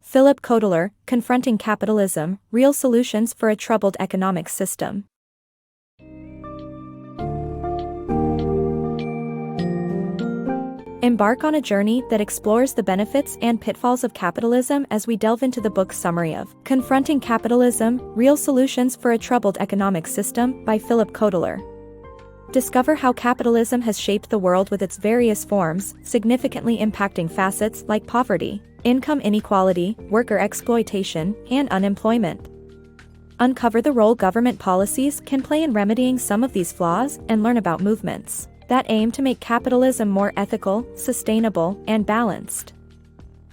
Philip Kotler, Confronting Capitalism, Real Solutions for a Troubled Economic System. Embark on a journey that explores the benefits and pitfalls of capitalism as we delve into the book's summary of Confronting Capitalism, Real Solutions for a Troubled Economic System by Philip Kotler. Discover how capitalism has shaped the world with its various forms, significantly impacting facets like poverty, income inequality, worker exploitation, and unemployment. Uncover the role government policies can play in remedying some of these flaws and learn about movements that aim to make capitalism more ethical, sustainable, and balanced.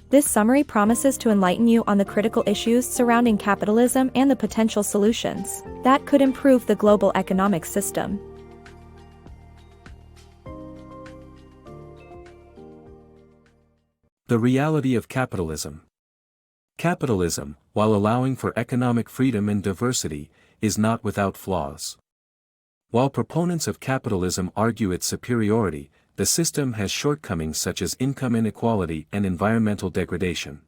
This summary promises to enlighten you on the critical issues surrounding capitalism and the potential solutions that could improve the global economic system. The Reality of Capitalism. Capitalism, while allowing for economic freedom and diversity, is not without flaws. While proponents of capitalism argue its superiority, the system has shortcomings such as income inequality and environmental degradation.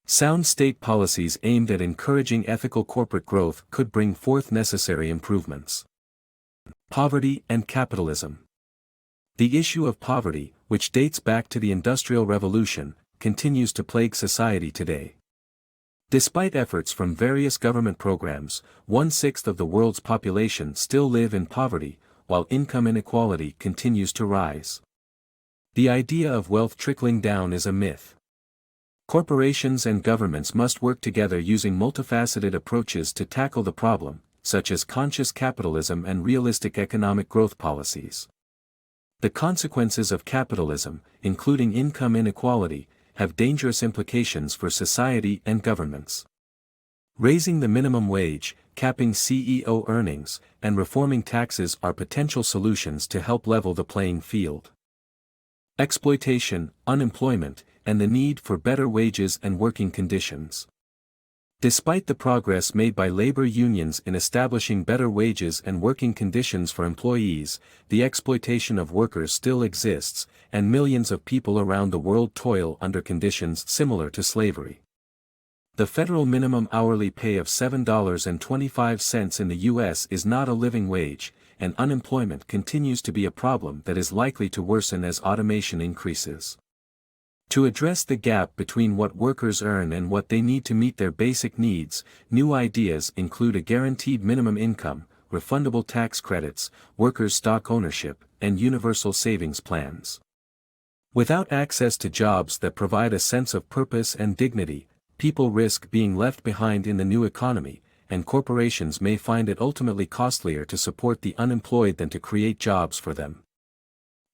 Sound state policies aimed at encouraging ethical corporate growth could bring forth necessary improvements. Poverty and capitalism. The issue of poverty, which dates back to the Industrial Revolution, continues to plague society today. Despite efforts from various government programs, 1/6 of the world's population still live in poverty, while income inequality continues to rise. The idea of wealth trickling down is a myth. Corporations and governments must work together using multifaceted approaches to tackle the problem, such as conscious capitalism and realistic economic growth policies. The consequences of capitalism, including income inequality, have dangerous implications for society and governments. Raising the minimum wage, capping CEO earnings, and reforming taxes are potential solutions to help level the playing field. Exploitation, unemployment, and the need for better wages and working conditions. Despite the progress made by labor unions in establishing better wages and working conditions for employees, the exploitation of workers still exists, and millions of people around the world toil under conditions similar to slavery. The federal minimum hourly pay of $7.25 in the U.S. is not a living wage, and unemployment continues to be a problem that is likely to worsen as automation increases. To address the gap between what workers earn and what they need to meet their basic needs, new ideas include a guaranteed minimum income, refundable tax credits, workers' stock ownership, and universal savings plans. Without access to jobs that provide a sense of purpose and dignity, people risk being left behind in the new economy, and corporations may find it ultimately costlier to support the unemployed than to create jobs for them.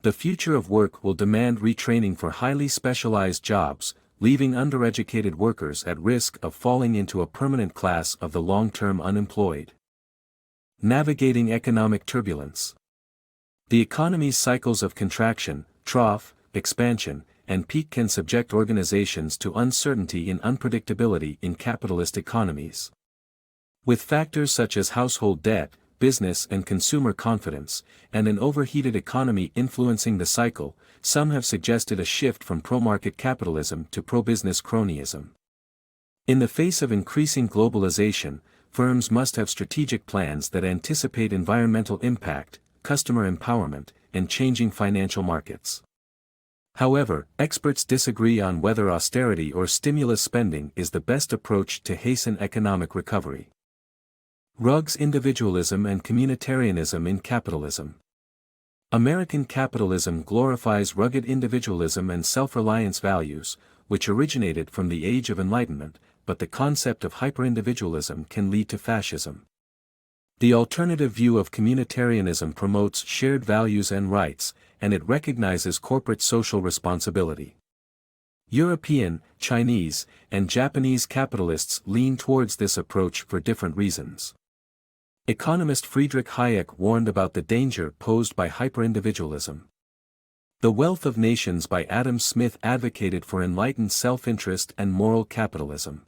The future of work will demand retraining for highly specialized jobs, leaving undereducated workers at risk of falling into a permanent class of the long-term unemployed. Navigating economic turbulence. The economy's cycles of contraction, trough, expansion, and peak can subject organizations to uncertainty and unpredictability in capitalist economies. With factors such as household debt, business and consumer confidence, and an overheated economy influencing the cycle, some have suggested a shift from pro-market capitalism to pro-business cronyism. In the face of increasing globalization, firms must have strategic plans that anticipate environmental impact, customer empowerment, and changing financial markets. However, experts disagree on whether austerity or stimulus spending is the best approach to hasten economic recovery. Rugg's Individualism and Communitarianism in Capitalism. American capitalism glorifies rugged individualism and self-reliance values, which originated from the Age of Enlightenment, but the concept of hyper-individualism can lead to fascism. The alternative view of communitarianism promotes shared values and rights, and it recognizes corporate social responsibility. European, Chinese, and Japanese capitalists lean towards this approach for different reasons. Economist Friedrich Hayek warned about the danger posed by hyperindividualism. The Wealth of Nations by Adam Smith advocated for enlightened self-interest and moral capitalism.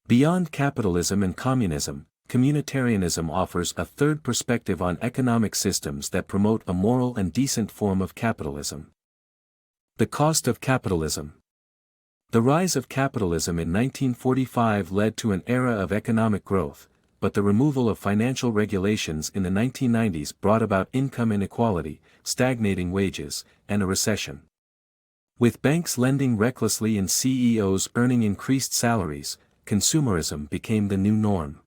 Beyond capitalism and communism, communitarianism offers a third perspective on economic systems that promote a moral and decent form of capitalism. The Cost of Capitalism. The rise of capitalism in 1945 led to an era of economic growth, but the removal of financial regulations in the 1990s brought about income inequality, stagnating wages, and a recession. With banks lending recklessly and CEOs earning increased salaries, consumerism became the new norm.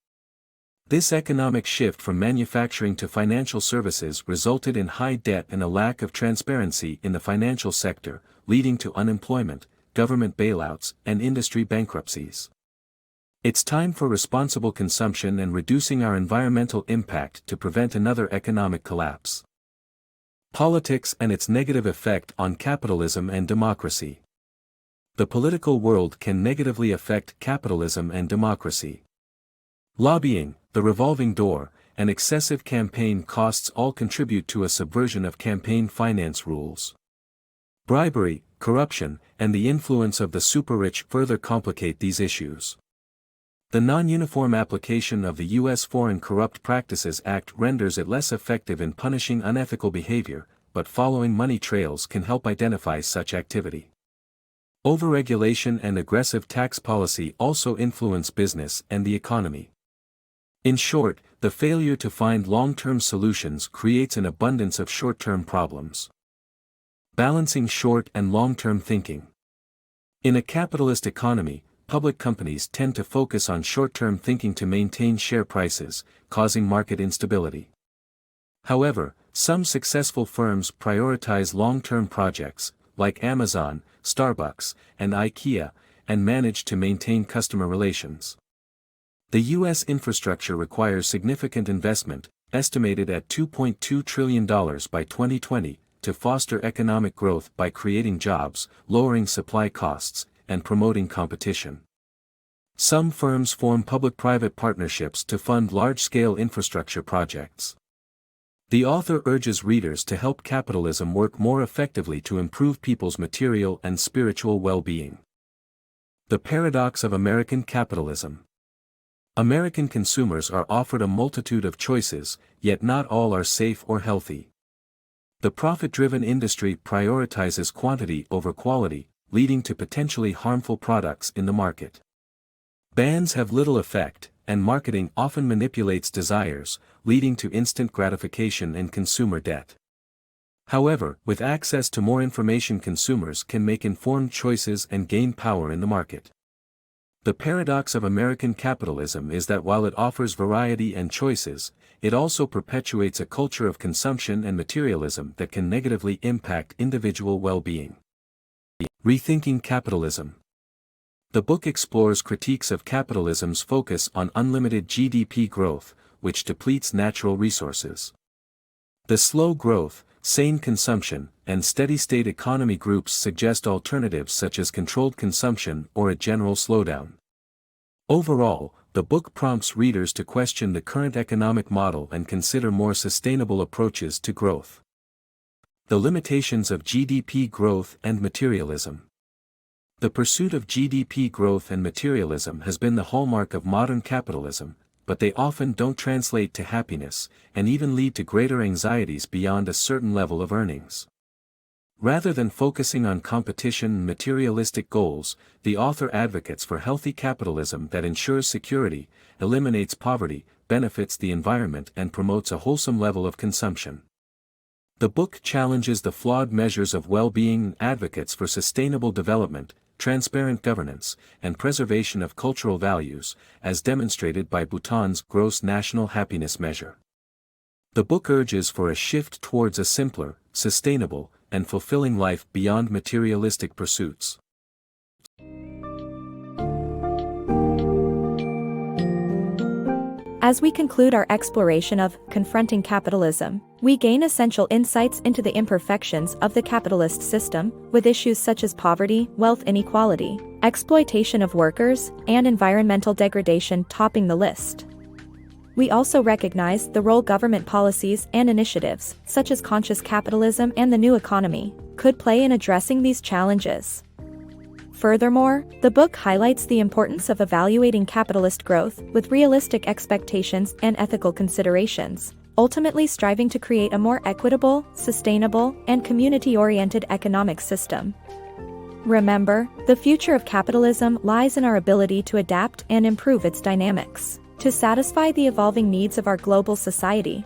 This economic shift from manufacturing to financial services resulted in high debt and a lack of transparency in the financial sector, leading to unemployment, government bailouts, and industry bankruptcies. It's time for responsible consumption and reducing our environmental impact to prevent another economic collapse. Politics and its negative effect on capitalism and democracy. The political world can negatively affect capitalism and democracy. Lobbying, the revolving door, and excessive campaign costs all contribute to a subversion of campaign finance rules. Bribery, corruption, and the influence of the super-rich further complicate these issues. The non-uniform application of the U.S. Foreign Corrupt Practices Act renders it less effective in punishing unethical behavior, but following money trails can help identify such activity. Overregulation and aggressive tax policy also influence business and the economy. In short, the failure to find long-term solutions creates an abundance of short-term problems. Balancing short and long-term thinking. In a capitalist economy, public companies tend to focus on short-term thinking to maintain share prices, causing market instability. However, some successful firms prioritize long-term projects, like Amazon, Starbucks, and IKEA, and manage to maintain customer relations. The U.S. infrastructure requires significant investment, estimated at $2.2 trillion by 2020, to foster economic growth by creating jobs, lowering supply costs, and promoting competition. Some firms form public-private partnerships to fund large-scale infrastructure projects. The author urges readers to help capitalism work more effectively to improve people's material and spiritual well-being. The paradox of American capitalism. American consumers are offered a multitude of choices, yet not all are safe or healthy. The profit-driven industry prioritizes quantity over quality, leading to potentially harmful products in the market. Bans have little effect, and marketing often manipulates desires, leading to instant gratification and consumer debt. However, with access to more information, consumers can make informed choices and gain power in the market. The paradox of American capitalism is that while it offers variety and choices, it also perpetuates a culture of consumption and materialism that can negatively impact individual well-being. Rethinking Capitalism. The book explores critiques of capitalism's focus on unlimited GDP growth, which depletes natural resources. The slow growth, sane consumption, and steady-state economy groups suggest alternatives such as controlled consumption or a general slowdown. Overall, the book prompts readers to question the current economic model and consider more sustainable approaches to growth. The limitations of GDP growth and materialism. The pursuit of GDP growth and materialism has been the hallmark of modern capitalism, but they often don't translate to happiness, and even lead to greater anxieties beyond a certain level of earnings. Rather than focusing on competition and materialistic goals, the author advocates for healthy capitalism that ensures security, eliminates poverty, benefits the environment, and promotes a wholesome level of consumption. The book challenges the flawed measures of well-being and advocates for sustainable development, transparent governance, and preservation of cultural values, as demonstrated by Bhutan's gross national happiness measure. The book urges for a shift towards a simpler, sustainable, and fulfilling life beyond materialistic pursuits. As we conclude our exploration of Confronting Capitalism, we gain essential insights into the imperfections of the capitalist system, with issues such as poverty, wealth inequality, exploitation of workers, and environmental degradation topping the list. We also recognize the role government policies and initiatives, such as conscious capitalism and the new economy, could play in addressing these challenges. Furthermore, the book highlights the importance of evaluating capitalist growth with realistic expectations and ethical considerations, ultimately striving to create a more equitable, sustainable, and community-oriented economic system. Remember, the future of capitalism lies in our ability to adapt and improve its dynamics to satisfy the evolving needs of our global society.